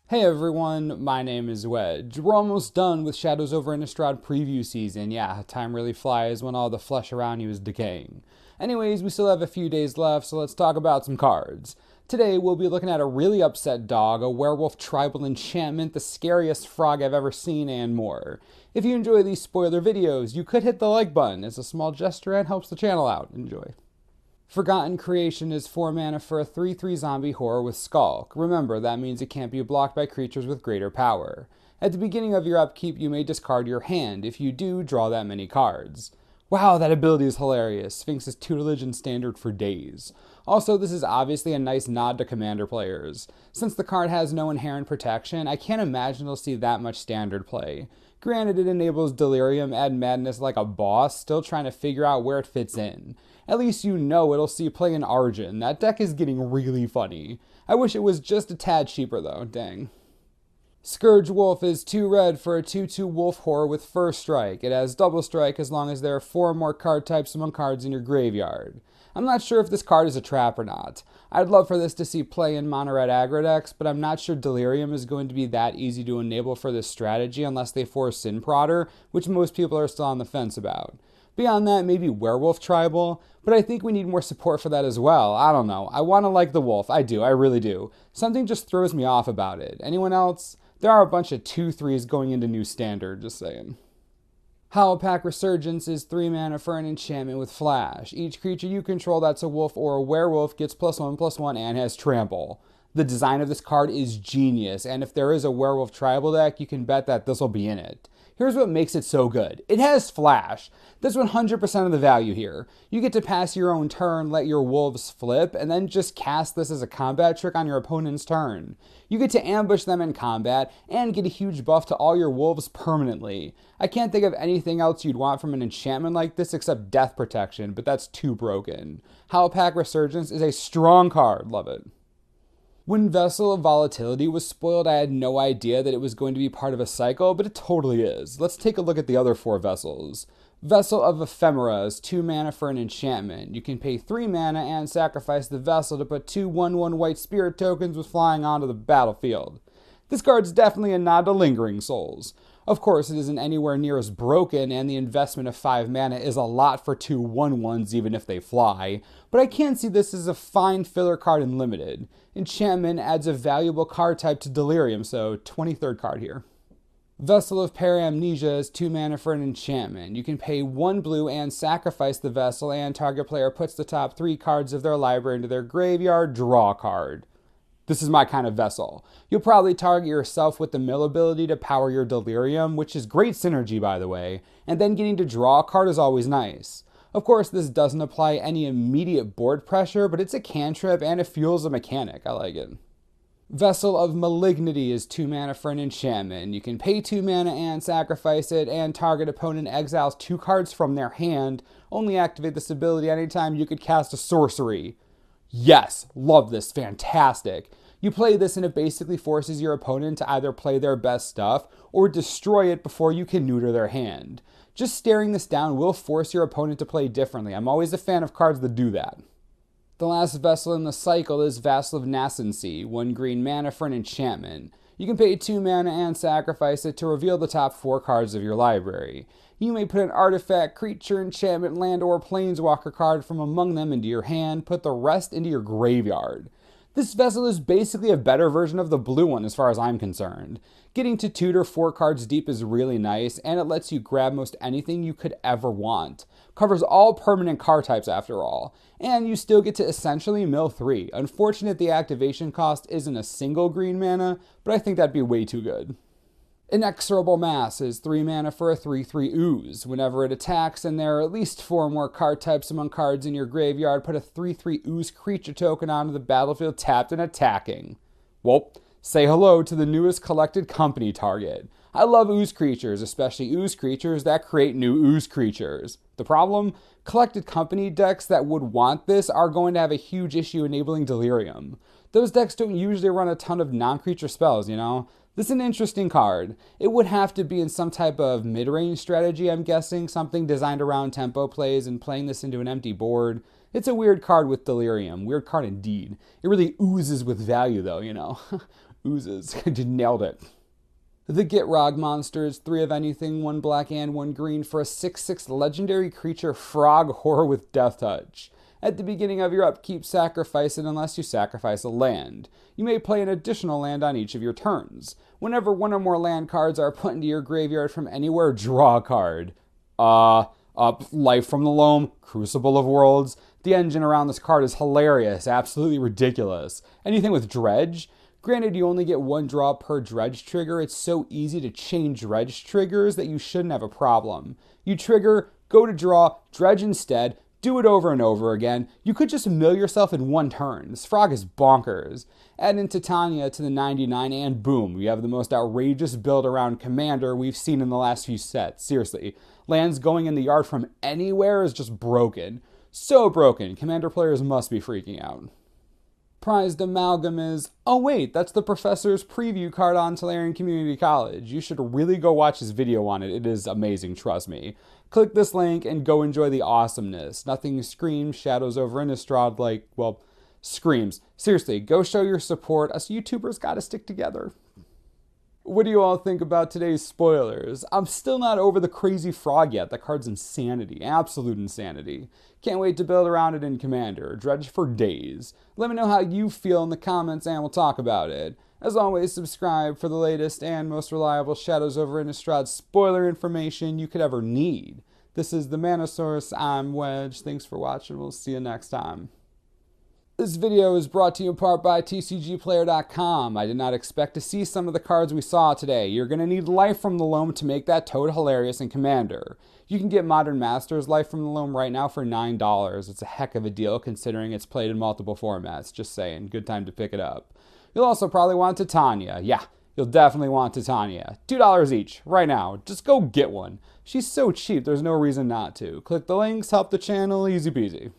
Hey everyone, my name is Wedge. We're almost done with Shadows over Innistrad preview season. Yeah, time really flies when all the flesh around you is decaying. Anyways, we still have a few days left, so let's talk about some cards. Today we'll be looking at a really upset dog, a werewolf tribal enchantment, the scariest frog I've ever seen, and more. If you enjoy these spoiler videos, you could hit the like button. It's a small gesture and helps the channel out. Enjoy. Forgotten Creation is 4 mana for a 3/3 zombie horror with Skulk. Remember, that means it can't be blocked by creatures with greater power. At the beginning of your upkeep, you may discard your hand. If you do, draw that many cards. Wow, that ability is hilarious. Sphinx's tutelage and standard for days. Also, this is obviously a nice nod to Commander players. Since the card has no inherent protection, I can't imagine it'll see that much standard play. Granted, it enables Delirium and Madness like a boss, still trying to figure out where it fits in. At least you know it'll see play in Argent. That deck is getting really funny. I wish it was just a tad cheaper though, dang. Scourge Wolf is 2 red for a 2/2 wolf horror with first strike. It has double strike as long as there are 4 more card types among cards in your graveyard. I'm not sure if this card is a trap or not. I'd love for this to see play in mono red aggro decks, but I'm not sure Delirium is going to be that easy to enable for this strategy unless they force Sin Prodder, which most people are still on the fence about. Beyond that, maybe Werewolf Tribal, but I think we need more support for that as well. I don't know. I want to like the wolf. I do. I really do. Something just throws me off about it. Anyone else? There are a bunch of 2/3s going into new standard, just saying. Howlpack Resurgence is 3 mana for an enchantment with flash. Each creature you control that's a wolf or a werewolf gets +1/+1 and has trample. The design of this card is genius, and if there is a werewolf tribal deck, you can bet that this will be in it. Here's what makes it so good. It has flash. That's 100% of the value here. You get to pass your own turn, let your wolves flip, and then just cast this as a combat trick on your opponent's turn. You get to ambush them in combat and get a huge buff to all your wolves permanently. I can't think of anything else you'd want from an enchantment like this except death protection, but that's too broken. Howlpack Resurgence is a strong card. Love it. When Vessel of Volatility was spoiled, I had no idea that it was going to be part of a cycle, but it totally is. Let's take a look at the other 4 vessels. Vessel of Ephemera is 2 mana for an enchantment. You can pay 3 mana and sacrifice the vessel to put 2 1/1 white spirit tokens with flying onto the battlefield. This card's definitely a nod to Lingering Souls. Of course, it isn't anywhere near as broken, and the investment of 5 mana is a lot for 2 1/1s even if they fly, but I can see this as a fine filler card in Limited. Enchantment adds a valuable card type to Delirium, so 23rd card here. Vessel of Paramnesia is 2 mana for an enchantment. You can pay 1 blue and sacrifice the vessel, and target player puts the top 3 cards of their library into their graveyard, draw a card. This is my kind of vessel. You'll probably target yourself with the mill ability to power your Delirium, which is great synergy by the way, and then getting to draw a card is always nice. Of course, this doesn't apply any immediate board pressure, but it's a cantrip and it fuels a mechanic. I like it. Vessel of Malignity is 2 mana for an enchantment. You can pay 2 mana and sacrifice it, and target opponent exiles 2 cards from their hand. Only activate this ability anytime you could cast a sorcery. Yes, love this, fantastic. You play this and it basically forces your opponent to either play their best stuff or destroy it before you can neuter their hand. Just staring this down will force your opponent to play differently. I'm always a fan of cards that do that. The last vessel in the cycle is Vassal of Nascency, 1 green mana for an enchantment. You can pay 2 mana and sacrifice it to reveal the top 4 cards of your library. You may put an artifact, creature, enchantment, land, or planeswalker card from among them into your hand, put the rest into your graveyard. This vessel is basically a better version of the blue one as far as I'm concerned. Getting to tutor 4 cards deep is really nice, and it lets you grab most anything you could ever want. Covers all permanent card types after all, and you still get to essentially mill 3. Unfortunate the activation cost isn't a single green mana, but I think that'd be way too good. Inexorable Mass is 3 mana for a 3/3 ooze. Whenever it attacks and there are at least 4 more card types among cards in your graveyard, put a 3/3 ooze creature token onto the battlefield tapped and attacking. Well, say hello to the newest collected company target. I love ooze creatures, especially ooze creatures that create new ooze creatures. The problem? Collected company decks that would want this are going to have a huge issue enabling Delirium. Those decks don't usually run a ton of non-creature spells, you know? This is an interesting card. It would have to be in some type of mid-range strategy, I'm guessing, something designed around tempo plays and playing this into an empty board. It's a weird card with Delirium. Weird card indeed. It really oozes with value though, you know. Oozes. Nailed it. The Gitrog monster is 3 of anything, 1 black and 1 green for a 6/6 legendary creature frog horror with Death Touch. At the beginning of your upkeep, sacrifice it unless you sacrifice a land. You may play an additional land on each of your turns. Whenever 1 or more land cards are put into your graveyard from anywhere, draw a card. Life from the Loam, Crucible of Worlds. The engine around this card is hilarious, absolutely ridiculous. Anything with Dredge? Granted, you only get 1 draw per Dredge trigger. It's so easy to chain Dredge triggers that you shouldn't have a problem. You trigger, go to draw, Dredge instead, do it over and over again. You could just mill yourself in 1 turn. This frog is bonkers. Add in Titania to the 99 and boom, we have the most outrageous build around Commander we've seen in the last few sets. Seriously, lands going in the yard from anywhere is just broken. So broken, Commander players must be freaking out. Prized Amalgam is, oh wait, that's the professor's preview card on Tolarian Community College. You should really go watch his video on it. It is amazing, trust me. Click this link and go enjoy the awesomeness. Nothing screams Shadows over Innistrad like, well, screams. Seriously, go show your support. Us YouTubers gotta stick together. What do you all think about today's spoilers? I'm still not over the crazy frog yet. That card's insanity. Absolute insanity. Can't wait to build around it in Commander. Dredge for days. Let me know how you feel in the comments and we'll talk about it. As always, subscribe for the latest and most reliable Shadows over Innistrad spoiler information you could ever need. This is the Mana Source. I'm Wedge. Thanks for watching. We'll see you next time. This video is brought to you in part by TCGplayer.com. I did not expect to see some of the cards we saw today. You're going to need Life from the Loam to make that Toad hilarious in Commander. You can get Modern Masters Life from the Loam right now for $9. It's a heck of a deal considering it's played in multiple formats. Just saying, good time to pick it up. You'll also probably want Titania. Yeah, you'll definitely want Titania. $2 each, right now. Just go get one. She's so cheap, there's no reason not to. Click the links, help the channel, easy peasy.